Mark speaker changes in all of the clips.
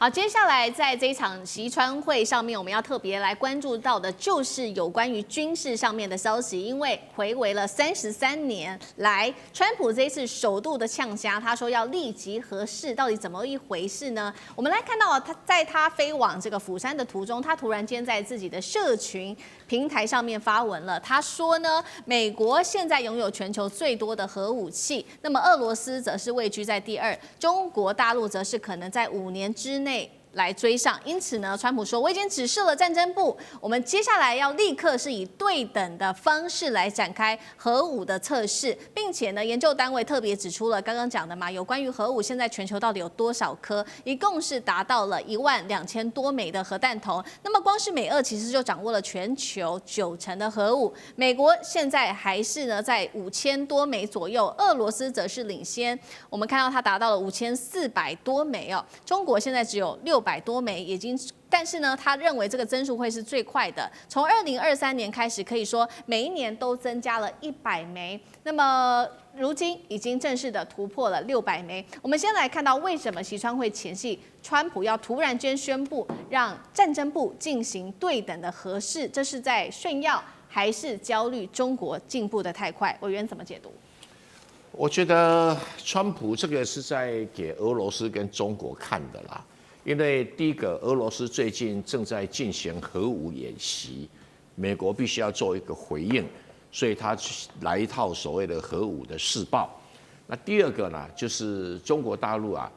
Speaker 1: 好，接下来在这一场习川会上面，我们要特别来关注到的就是有关于军事上面的消息，因为回违了33年来，川普这一次首度的呛虾，他说要立即核试，到底怎么一回事呢？我们来看到他飞往这个釜山的途中，他突然间在自己的社群平台上面发文了，他说呢，美国现在拥有全球最多的核武器，那么俄罗斯则是位居在第2，中国大陆则是可能在5年之内来追上，因此呢，川普说我已经指示了战争部，我们接下来要立刻是以对等的方式来展开核武的测试，并且呢，研究单位特别指出了刚刚讲的嘛，有关于核武现在全球到底有多少颗，一共是达到了12000多枚的核弹头。那么光是美俄其实就掌握了全球90%的核武，美国现在还是呢在5000多枚左右，俄罗斯则是领先，我们看到它达到了5400多枚哦，中国现在只有600多枚，但是呢，他认为这个增速会是最快的。从2023年开始，可以说每一年都增加了100枚。那么如今已经正式的突破了600枚。我们先来看到为什么习川会前夕，川普要突然间宣布让战争部进行对等的核试，这是在炫耀还是焦虑中国进步的太快？委员怎么解读？
Speaker 2: 我觉得川普这个是在给俄罗斯跟中国看的啦。因为第一个，俄罗斯最近正在进行核武演习，美国必须要做一个回应，所以他来一套所谓的核武的试爆。那第二个呢，就是中国大陆啊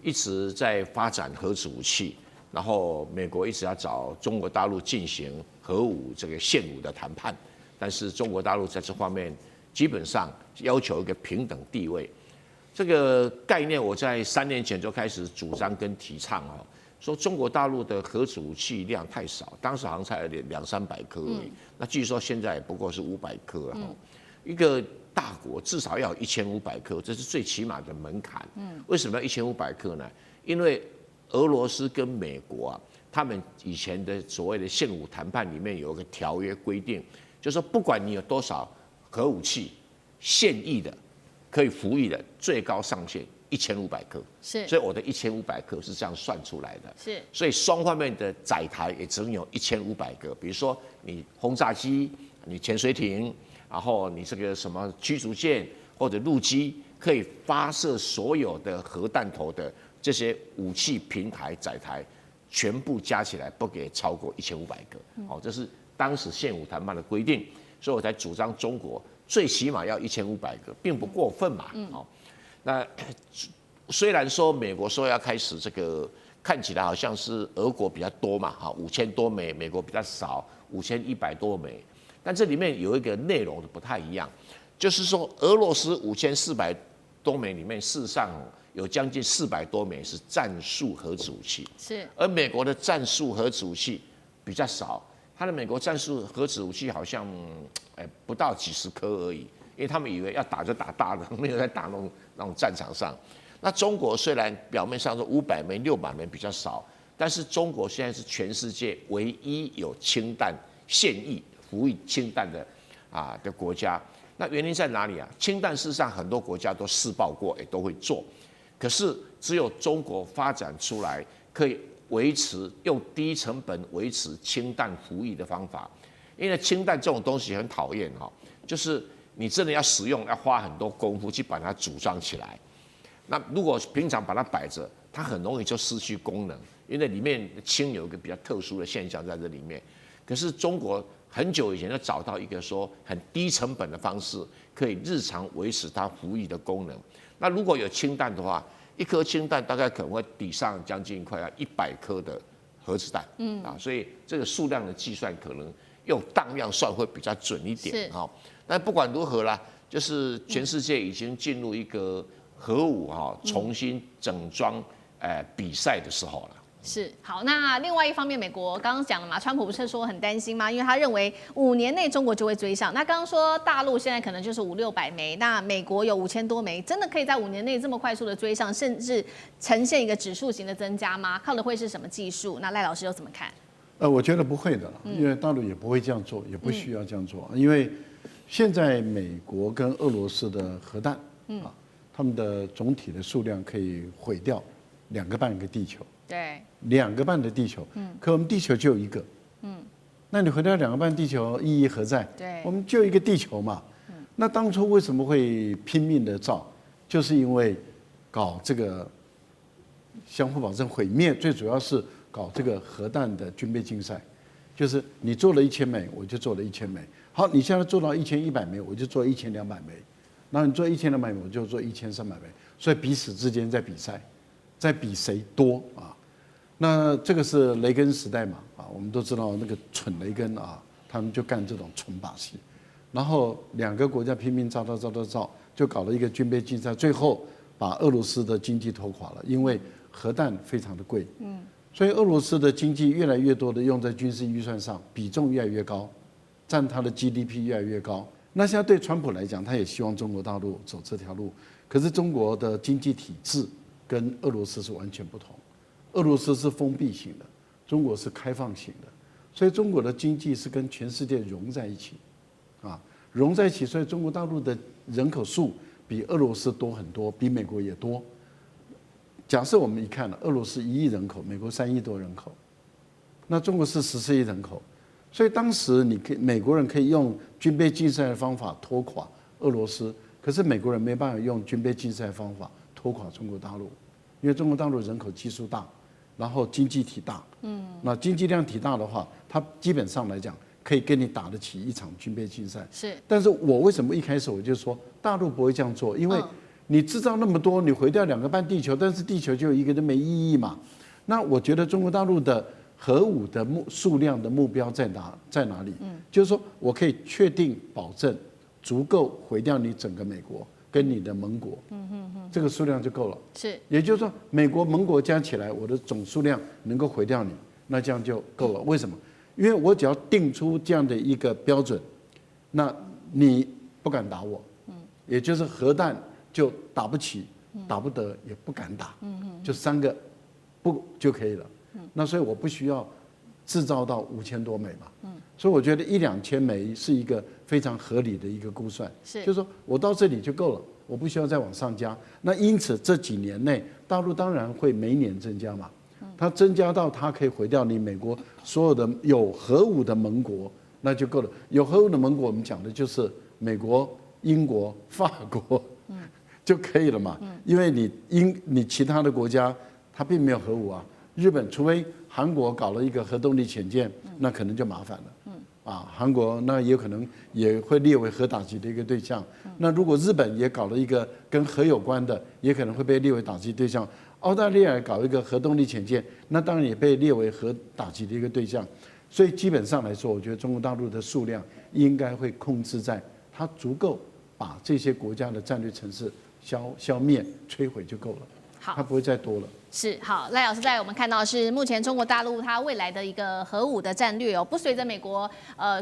Speaker 2: 一直在发展核子武器，然后美国一直要找中国大陆进行核武这个限武的谈判，但是中国大陆在这方面基本上要求一个平等地位。这个概念我在3年前就开始主张跟提倡说中国大陆的核子武器量太少，当时好像才200-300颗而已，那据说现在也不过是500颗一个大国至少要有1500颗，这是最起码的门槛。为什么要1500颗呢？因为俄罗斯跟美国啊，他们以前的所谓的限武谈判里面有一个条约规定，就是说不管你有多少核武器，现役的。可以服役的最高上限1500颗，
Speaker 1: 是，
Speaker 2: 所以我的1500颗是这样算出来的，
Speaker 1: 是，
Speaker 2: 所以双方面的载台也只有1500个，比如说你轰炸机、你潜水艇，然后你这个什么驱逐舰或者陆基，可以发射所有的核弹头的这些武器平台载台，全部加起来不给超过1500个，这是当时限武谈判的规定，所以我才主张中国。最起码要1500个，并不过分嘛。那虽然说美国说要开始这个，看起来好像是俄国比较多嘛，5000多枚，美国比较少，5100多枚。但这里面有一个内容不太一样，就是说俄罗斯5400多枚里面，事实上有将近400多枚是战术核子武器，
Speaker 1: 是，
Speaker 2: 而美国的战术核子武器比较少。他的美国战术核子武器好像，不到几十颗而已，因为他们以为要打就打大的，没有在打那种战场上。那中国虽然表面上说500枚、600枚比较少，但是中国现在是全世界唯一有氢弹现役服役氢弹的国家。那原因在哪里啊？氢弹事实上很多国家都试爆过，也都会做，可是只有中国发展出来可以。用低成本维持氢弹服役的方法，因为氢弹这种东西很讨厌就是你真的要使用，要花很多功夫去把它组装起来。那如果平常把它摆着，它很容易就失去功能，因为里面氢有一个比较特殊的现象在这里面。可是中国很久以前就找到一个说很低成本的方式，可以日常维持它服役的功能。那如果有氢弹的话，一颗氢弹大概可能会抵上将近快要100颗的核子弹，所以这个数量的计算可能用当量算会比较准一点但不管如何啦，就是全世界已经进入一个核武重新整装比赛的时候了。
Speaker 1: 是，好，那另外一方面，美国刚刚讲了嘛，川普不是说很担心吗？因为他认为5年内中国就会追上。那刚刚说大陆现在可能就是500-600枚，那美国有5000多枚，真的可以在5年内这么快速的追上，甚至呈现一个指数型的增加吗？靠的会是什么技术？那赖老师又怎么看？
Speaker 3: 我觉得不会的，因为大陆也不会这样做，也不需要这样做，因为现在美国跟俄罗斯的核弹他们的总体的数量可以毁掉2个半个地球。
Speaker 1: 对
Speaker 3: ，2个半的地球，可我们地球就有一个，那你回到2个半地球意义何在？
Speaker 1: 对，
Speaker 3: 我们就一个地球嘛，那当初为什么会拼命的造？就是因为搞这个相互保证毁灭，最主要是搞这个核弹的军备竞赛，就是你做了1000枚，我就做了1000枚。好，你现在做到1100枚，我就做1200枚。然后你做1200枚，我就做1300枚。所以彼此之间在比赛，在比谁多啊。那这个是雷根时代嘛啊，我们都知道那个蠢雷根啊，他们就干这种蠢把戏。然后2个国家拼命造，就搞了一个军备竞赛，最后把俄罗斯的经济拖垮了，因为核弹非常的贵，所以俄罗斯的经济越来越多的用在军事预算上，比重越来越高，占它的 GDP 越来越高。那现在对川普来讲，他也希望中国大陆走这条路，可是中国的经济体制跟俄罗斯是完全不同，俄罗斯是封闭型的，中国是开放型的，所以中国的经济是跟全世界融在一起，融在一起，所以中国大陆的人口数比俄罗斯多很多，比美国也多。假设我们一看了，俄罗斯1亿人口，美国3亿多人口，那中国是14亿人口，所以当时美国人可以用军备竞赛的方法拖垮俄罗斯，可是美国人没办法用军备竞赛的方法拖垮中国大陆，因为中国大陆人口基数大，然后经济体大，那经济量体大的话，它基本上来讲可以跟你打得起一场军备竞赛。
Speaker 1: 是，
Speaker 3: 但是我为什么一开始我就说大陆不会这样做？因为你制造那么多，你毁掉2个半地球，但是地球就有一个都没意义嘛。那我觉得中国大陆的核武的数量的目标在哪里？就是说我可以确定保证足够毁掉你整个美国跟你的盟国，这个数量就够了。
Speaker 1: 是，
Speaker 3: 也就是说美国盟国加起来，我的总数量能够毁掉你，那这样就够了。为什么？因为我只要定出这样的一个标准，那你不敢打我，也就是核弹就打不起，打不得，也不敢打，就3个不就可以了。那所以我不需要制造到5000多枚嘛，所以我觉得1-2千枚是一个非常合理的一个估算，就是说我到这里就够了，我不需要再往上加。那因此这几年内，大陆当然会每年增加嘛。它增加到它可以毁掉你美国所有的有核武的盟国，那就够了。有核武的盟国，我们讲的就是美国、英国、法国，就可以了嘛。因为你其他的国家它并没有核武啊。日本除非韩国搞了一个核动力潜舰，那可能就麻烦了。韩国那也有可能也会列为核打击的一个对象。那如果日本也搞了一个跟核有关的，也可能会被列为打击对象。澳大利亚搞一个核动力潜舰，那当然也被列为核打击的一个对象。所以基本上来说，我觉得中国大陆的数量应该会控制在它足够把这些国家的战略城市消灭、摧毁就够了，它不会再多了。
Speaker 1: 是好，赖老师在我们看到的是目前中国大陆它未来的一个核武的战略不随着美国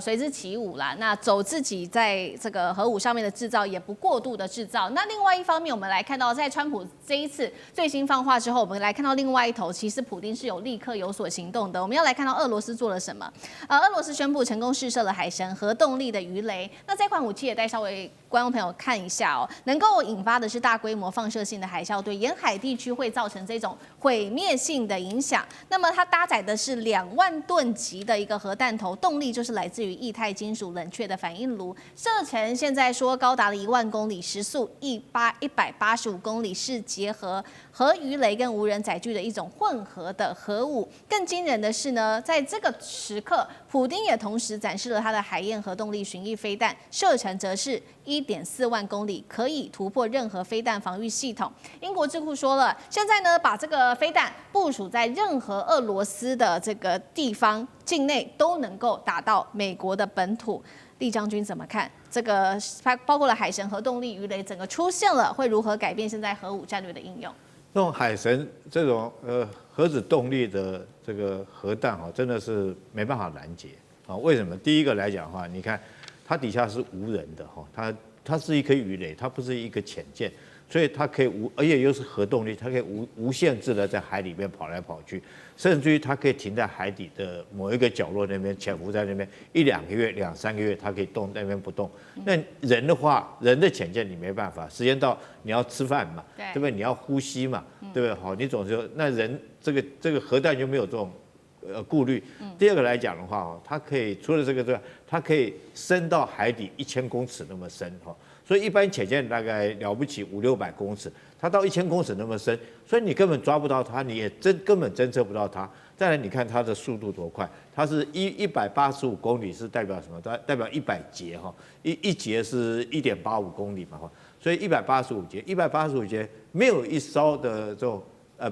Speaker 1: 随之起舞啦，那走自己在这个核武上面的制造，也不过度的制造。那另外一方面，我们来看到在川普这一次最新放话之后，我们来看到另外一头，其实普丁是立刻有所行动的。我们要来看到俄罗斯做了什么？俄罗斯宣布成功试射了海神核动力的鱼雷。那这款武器也带稍微观众朋友看一下能够引发的是大规模放射性的海啸，对沿海地区会造成这种毁灭性的影响。那么它搭载的是2万吨级的一个核弹头，动力就是来自于液态金属冷却的反应炉，射程现在说高达了1万公里，时速185公里，是结合核鱼雷跟无人载具的一种混合的核武。更惊人的是呢，在这个时刻，普丁也同时展示了他的海燕核动力巡弋飞弹，射程则是1.4万公里，可以突破任何飞弹防御系统。英国智库说了，现在呢把这个飞弹部署在任何俄罗斯的这个地方境内，都能够打到美国的本土。厉将军怎么看这个？包括了海神核动力鱼雷整个出现了，会如何改变现在核武战略的应用？
Speaker 4: 这种海神这种核子动力的这个核弹真的是没办法拦截啊。为什么？第一个来讲的话，你看它底下是无人的它是一颗鱼雷，它不是一个潜舰，所以它可以而且又是核动力，它可以无限制的在海里面跑来跑去，甚至于它可以停在海底的某一个角落那边潜伏在那边1-2个月、2、3个月，它可以动那边不动。那人的话，人的潜舰你没办法，时间到你要吃饭嘛，对不对？你要呼吸嘛，对不对？好，你总是那人这个核弹就没有这种顾虑。第二个来讲的话哦，它可以除了这个之外，它可以深到海底1000公尺那么深哈。所以一般潜舰大概了不起500-600公尺，它到1000公尺那么深，所以你根本抓不到它，你也根本侦测不到它。再来，你看它的速度多快，它是185公里是代表什么？代表100节哈，一节是1.85公里嘛哈，所以185节，185节没有一艘的这种。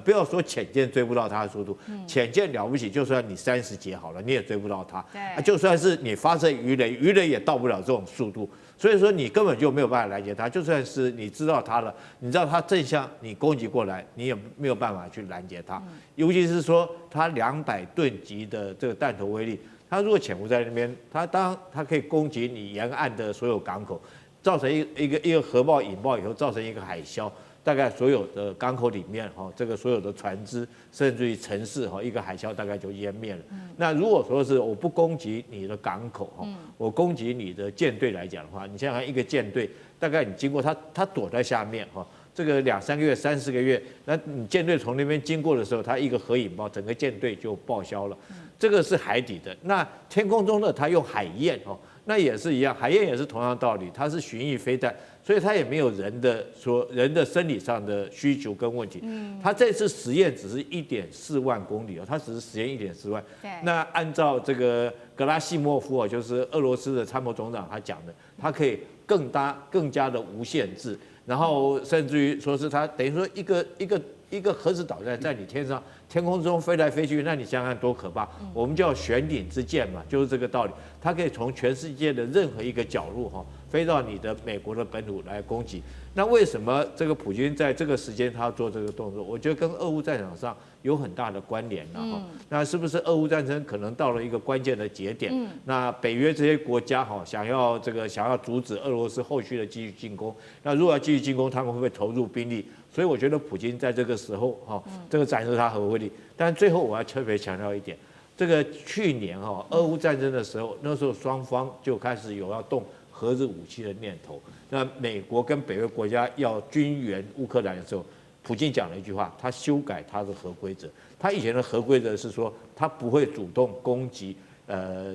Speaker 4: 不要说潜舰追不到它的速度，潜舰了不起，就算你30节好了，你也追不到它。就算是你发射鱼雷，鱼雷也到不了这种速度。所以说你根本就没有办法拦截它。就算是你知道它了，你知道它正向你攻击过来，你也没有办法去拦截它。尤其是说它200吨级的这个弹头威力，它如果潜伏在那边，它可以攻击你沿岸的所有港口，造成一个核爆引爆以后，造成一个海啸。大概所有的港口里面哈，这个所有的船只，甚至于城市哈，一个海啸大概就淹灭了。那如果说是我不攻击你的港口哈，我攻击你的舰队来讲的话，你想想一个舰队，大概你经过它躲在下面哈，这个2、3个月、3、4个月，那你舰队从那边经过的时候，它一个核引爆，整个舰队就报销了。这个是海底的，那天空中的它用海燕哦，那也是一样，海燕也是同样道理，它是巡弋飞弹。所以它也没有人的生理上的需求跟问题。它这次实验只是1.4万公里哦，它只是实验1.4万。那按照这个格拉西莫夫哦，就是俄罗斯的参谋总长他讲的，它可以更加的无限制，然后甚至于说是它等于说一个核子导弹在你天空中飞来飞去，那你想想多可怕！我们叫悬顶之箭嘛，就是这个道理。它可以从全世界的任何一个角落哈，飞到你的美国的本土来攻击。那为什么这个普京在这个时间他要做这个动作？我觉得跟俄乌战场上有很大的关联了哈。那是不是俄乌战争可能到了一个关键的节点？那北约这些国家哈想要阻止俄罗斯后续的继续进攻。那如果要继续进攻，他们会不会投入兵力？所以我觉得普京在这个时候哈，这个展示他核威力。但最后我要特别强调一点，这个去年哈俄乌战争的时候，那时候双方就开始有要动核子武器的念头。那美国跟北约国家要军援乌克兰的时候，普京讲了一句话，他修改他的核规则。他以前的核规则是说，他不会主动攻击，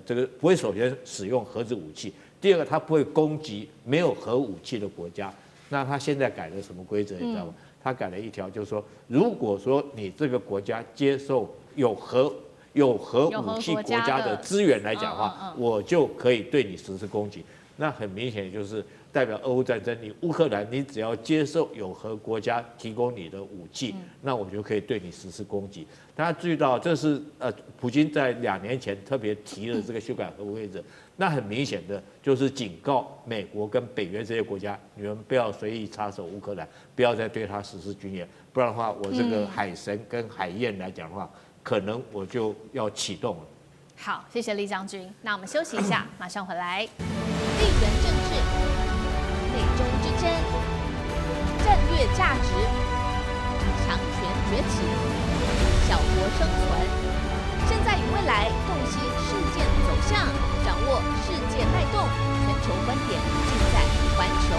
Speaker 4: 这个不会首先使用核子武器。第二个，他不会攻击没有核武器的国家。那他现在改了什么规则？你知道吗？他改了一条，就是说，如果说你这个国家接受有核武器国家的资源来讲的话，我就可以对你实施攻击。那很明显就是代表俄乌战争，你乌克兰你只要接受有核国家提供你的武器，那我就可以对你实施攻击。大家注意到，这是普京在2年前特别提了这个修改核规则。那很明显的就是警告美国跟北约这些国家，你们不要随意插手乌克兰，不要再对他实施军演，不然的话，我这个海神跟海燕来讲的话，可能我就要启动了。
Speaker 1: 好，谢谢厉将军。那我们休息一下，马上回来。地缘政治、美中之争、战略价值、强权崛起、小国生存。现在与未来，洞悉事件走向，掌握世界脉动，全球观点尽在环球